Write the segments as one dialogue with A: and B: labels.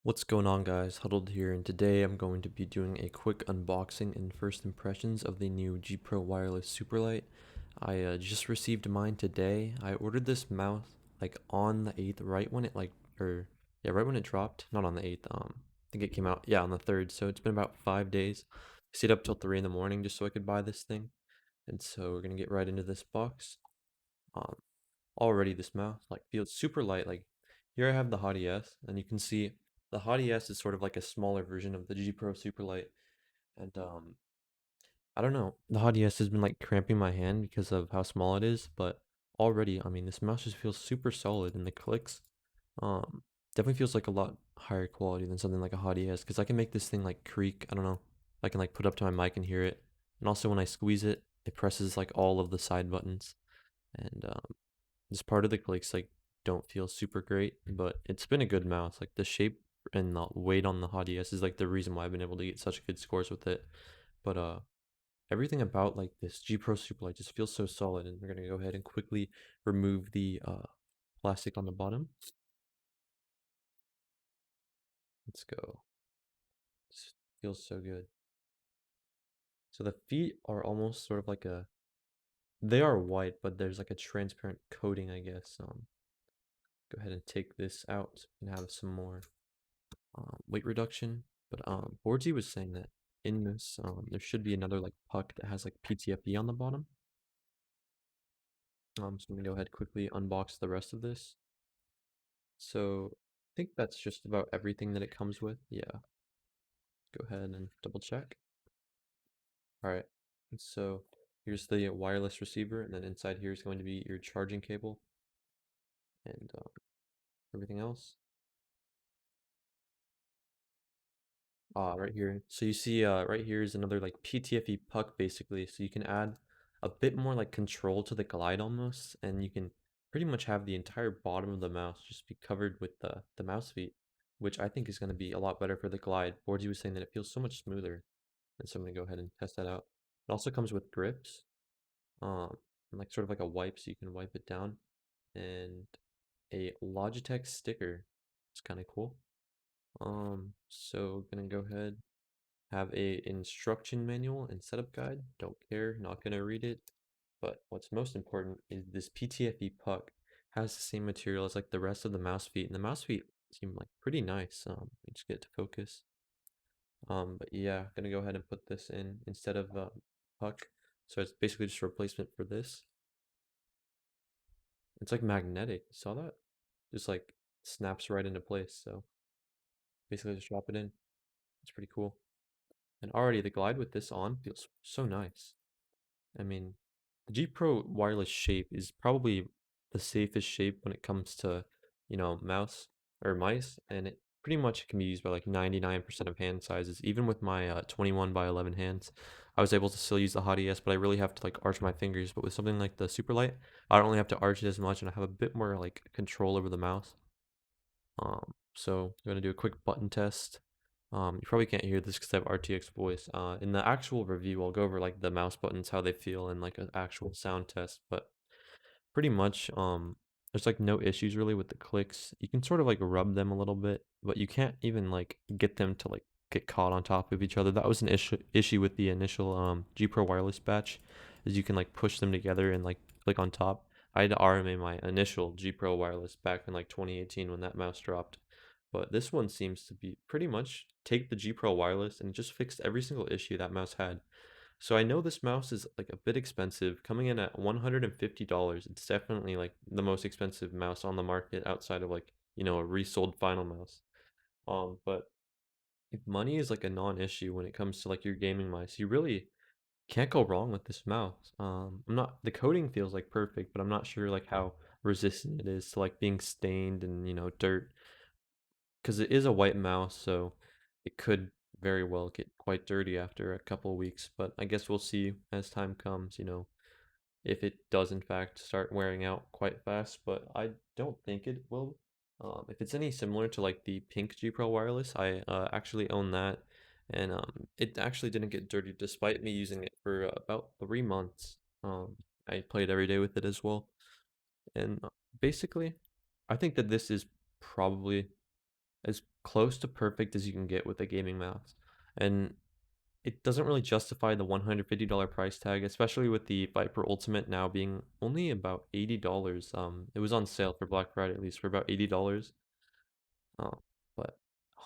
A: What's going on, guys? Huddled here, and today I'm going to be doing a quick unboxing and first impressions of the new G Pro Wireless Superlight. I just received mine today. I ordered this mouse like on the 8th, right when it right when it dropped. Not on the 8th. I think it came out on the 3rd. So it's been about 5 days. I stayed up till 3 in the morning just so I could buy this thing, and so we're gonna get right into this box. Um, Already this mouse like feels super light. Like here I have the Hot ES, and you can see the Hot ES is sort of like a smaller version of the G Pro Superlight. And I don't know, the Hot ES has been like cramping my hand because of how small it is, but already, I mean, this mouse just feels super solid, and the clicks um definitely feels like a lot higher quality than something like a Hot ES, because I can make this thing like creak. I don't know, I can like put up to my mic and hear it, and also when I squeeze it, it presses like all of the side buttons. And this part of the clicks like don't feel super great, but it's been a good mouse. Like the shape and the weight on the Hot ES is like the reason why I've been able to get such good scores with it. But everything about like this G Pro Superlight just feels so solid, and we're gonna go ahead and quickly remove the plastic on the bottom. Let's go. This feels so good. So the feet are almost sort of like a, they are white, but there's like a transparent coating, I guess. Go ahead and take this out and have some more weight reduction. But Borgi was saying that in this, there should be another like puck that has like PTFE on the bottom. So I'm gonna go ahead quickly unbox the rest of this. So I think that's just about everything that it comes with. Yeah, go ahead and double check. All right, and so here's the wireless receiver, and then inside here is going to be your charging cable and everything else. Right here. So you see, right here is another like PTFE puck basically. So you can add a bit more like control to the glide almost, and you can pretty much have the entire bottom of the mouse just be covered with the mouse feet, which I think is going to be a lot better for the glide. Borgi was saying that it feels so much smoother, and so I'm gonna go ahead and test that out. It also comes with grips, um, and like sort of like a wipe, so you can wipe it down, and a Logitech sticker. It's kind of cool. So gonna go ahead, have a instruction manual and setup guide. Don't care, not gonna read it. But what's most important is this PTFE puck has the same material as like the rest of the mouse feet, and the mouse feet seem like pretty nice. Let me just get to focus. But yeah, gonna go ahead and put this in instead of puck. So it's basically just a replacement for this. It's like magnetic. You saw that? Just like snaps right into place. So basically just drop it in. It's pretty cool. And already the glide with this on feels so nice. I mean, the G Pro wireless shape is probably the safest shape when it comes to, mouse or mice, and it pretty much can be used by like 99% of hand sizes. Even with my 21 by 11 hands, I was able to still use the Hot ES, but I really have to like arch my fingers. But with something like the Superlight, I don't really have to arch it as much, and I have a bit more like control over the mouse. So I'm gonna do a quick button test. You probably can't hear this because I have RTX voice. In the actual review, I'll go over like the mouse buttons, how they feel, and like an actual sound test. But pretty much, there's like no issues really with the clicks. You can sort of like rub them a little bit, but you can't even like get them to like get caught on top of each other. That was an issue with the initial G Pro wireless batch, is you can like push them together and like click on top. I had to RMA my initial G Pro wireless back in like 2018 when that mouse dropped. But this one seems to be pretty much take the G Pro wireless and just fixed every single issue that mouse had. So I know this mouse is like a bit expensive, coming in at $150. It's definitely like the most expensive mouse on the market outside of like, a resold Final mouse. But if money is like a non-issue when it comes to like your gaming mice, you really can't go wrong with this mouse. I'm not, the coating feels like perfect, but I'm not sure like how resistant it is to like being stained and, dirt, because it is a white mouse, so it could very well get quite dirty after a couple of weeks. But I guess we'll see as time comes, if it does in fact start wearing out quite fast. But I don't think it will. If it's any similar to like the pink G Pro wireless, I actually own that, and it actually didn't get dirty despite me using it for about 3 months. I played every day with it as well, and basically, I think that this is probably as close to perfect as you can get with a gaming mouse. And it doesn't really justify the $150 price tag, especially with the Viper Ultimate now being only about $80. It was on sale for Black Friday at least for about $80. Um, but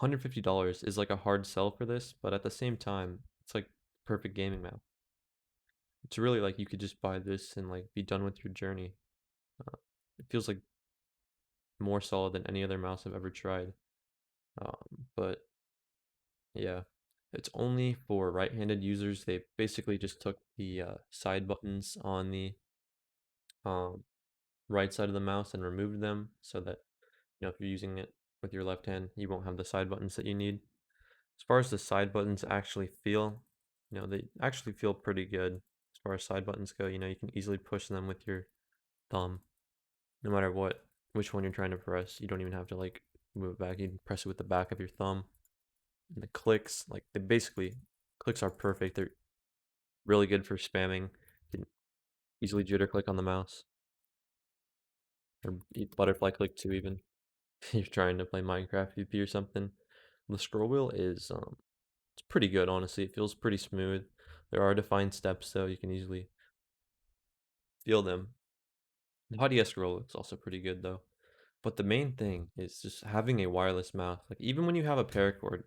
A: $150 is like a hard sell for this, but at the same time, it's like perfect gaming mouse. It's really like you could just buy this and like be done with your journey. Uh, it feels like more solid than any other mouse I've ever tried. But yeah, it's only for right-handed users. They basically just took the side buttons on the um, right side of the mouse and removed them so that, if you're using it with your left hand, you won't have the side buttons that you need. As far as the side buttons actually feel, they actually feel pretty good as far as side buttons go. You can easily push them with your thumb, no matter which one you're trying to press. You don't even have to like move it back. You can press it with the back of your thumb. And the clicks, like clicks are perfect. They're really good for spamming. You can easily jitter click on the mouse or butterfly click too even. You're trying to play Minecraft PvP or something. The scroll wheel is it's pretty good honestly. It feels pretty smooth. There are defined steps though, you can easily feel them. The Haughty scroll is also pretty good though. But the main thing is just having a wireless mouse. Like even when you have a paracord,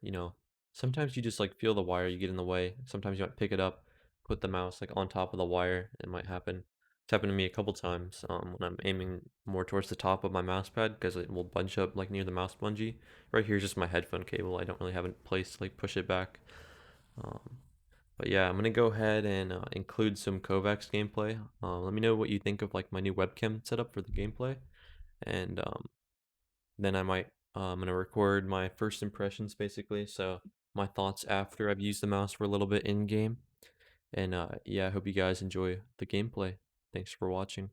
A: sometimes you just like feel the wire, you get in the way. Sometimes you might pick it up, put the mouse like on top of the wire. It might happen. It's happened to me a couple times when I'm aiming more towards the top of my mouse pad because it will bunch up like near the mouse bungee. Right here is just my headphone cable. I don't really have a place to like push it back. Um, but yeah, I'm gonna go ahead and include some Kovacs gameplay. Let me know what you think of like my new webcam setup for the gameplay, and then I'm gonna record my first impressions basically. So my thoughts after I've used the mouse for a little bit in game. And yeah, I hope you guys enjoy the gameplay. Thanks for watching.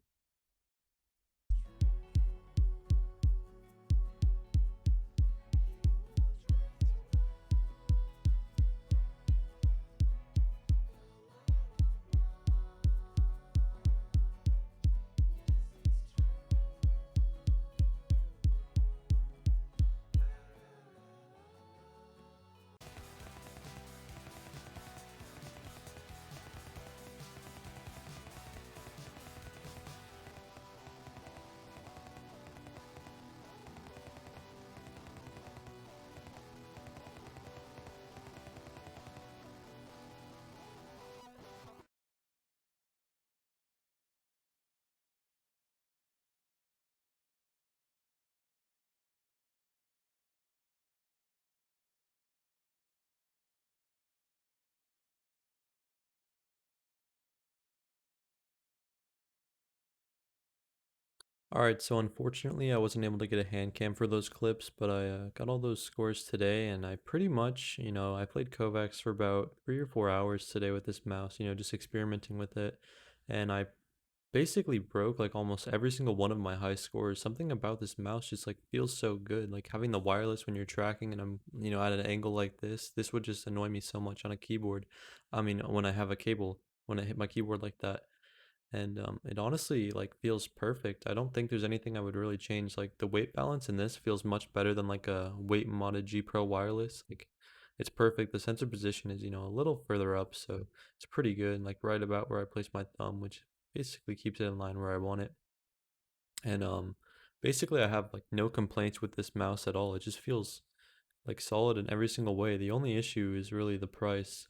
A: Alright, so unfortunately I wasn't able to get a hand cam for those clips, but I got all those scores today, and I pretty much, I played Kovacs for about 3 or 4 hours today with this mouse, just experimenting with it, and I basically broke like almost every single one of my high scores. Something about this mouse just like feels so good. Like having the wireless when you're tracking and I'm, at an angle like this would just annoy me so much on a keyboard. I mean, when I have a cable, when I hit my keyboard like that. And it honestly like feels perfect. I don't think there's anything I would really change. Like the weight balance in this feels much better than like a weight modded G Pro wireless. Like it's perfect. The sensor position is, a little further up, so it's pretty good. Like right about where I place my thumb, which basically keeps it in line where I want it. And basically I have like no complaints with this mouse at all. It just feels like solid in every single way. The only issue is really the price.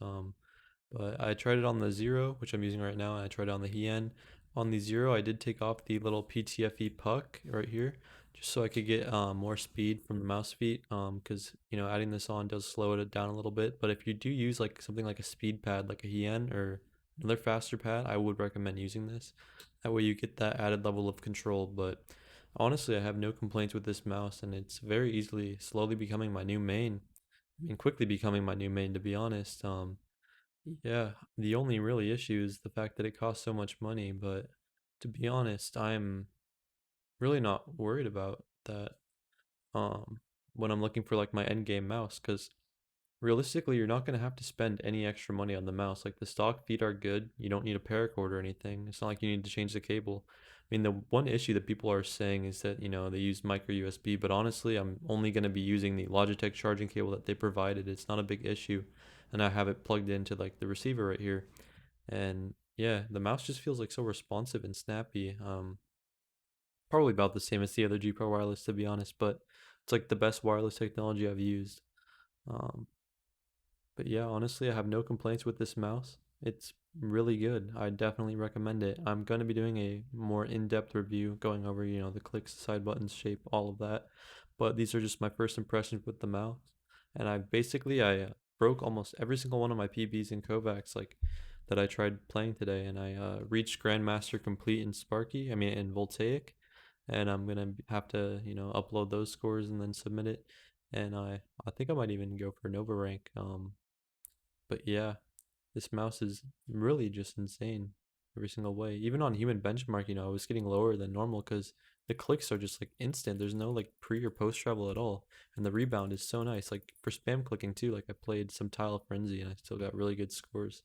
A: But I tried it on the Zero, which I'm using right now, and I tried it on the Hien. On the Zero, I did take off the little PTFE puck right here, just so I could get more speed from the mouse feet. Because adding this on does slow it down a little bit. But if you do use like something like a speed pad, like a Hien or another faster pad, I would recommend using this. That way you get that added level of control. But honestly, I have no complaints with this mouse, and it's very easily, slowly becoming my new main. I mean, quickly becoming my new main, to be honest. Yeah, the only really issue is the fact that it costs so much money, but to be honest, I'm really not worried about that when I'm looking for like my end game mouse, because realistically you're not going to have to spend any extra money on the mouse. Like the stock feet are good. You don't need a paracord or anything. It's not like you need to change the cable. mean, the one issue that people are saying is that, they use micro USB, but honestly, I'm only going to be using the Logitech charging cable that they provided. It's not a big issue. And I have it plugged into like the receiver right here. And yeah, the mouse just feels like so responsive and snappy. Probably about the same as the other G Pro wireless to be honest, but it's like the best wireless technology I've used. Um, but yeah, honestly, I have no complaints with this mouse. It's really good. I definitely recommend it. I'm going to be doing a more in-depth review going over, the clicks, side buttons, shape, all of that. But these are just my first impressions with the mouse. And I broke almost every single one of my PBs in Kovacs like that I tried playing today, and I reached Grandmaster complete in Sparky, I mean in Voltaic, and I'm gonna have to, upload those scores and then submit it. And I think I might even go for Nova rank. But yeah, this mouse is really just insane every single way. Even on human benchmark, I was getting lower than normal because the clicks are just like instant. There's no like pre or post travel at all. And the rebound is so nice. Like for spam clicking too, like I played some Tile Frenzy and I still got really good scores.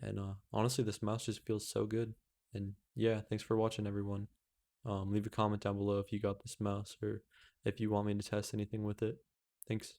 A: And honestly, this mouse just feels so good. And yeah, thanks for watching, everyone. Leave a comment down below if you got this mouse or if you want me to test anything with it. Thanks.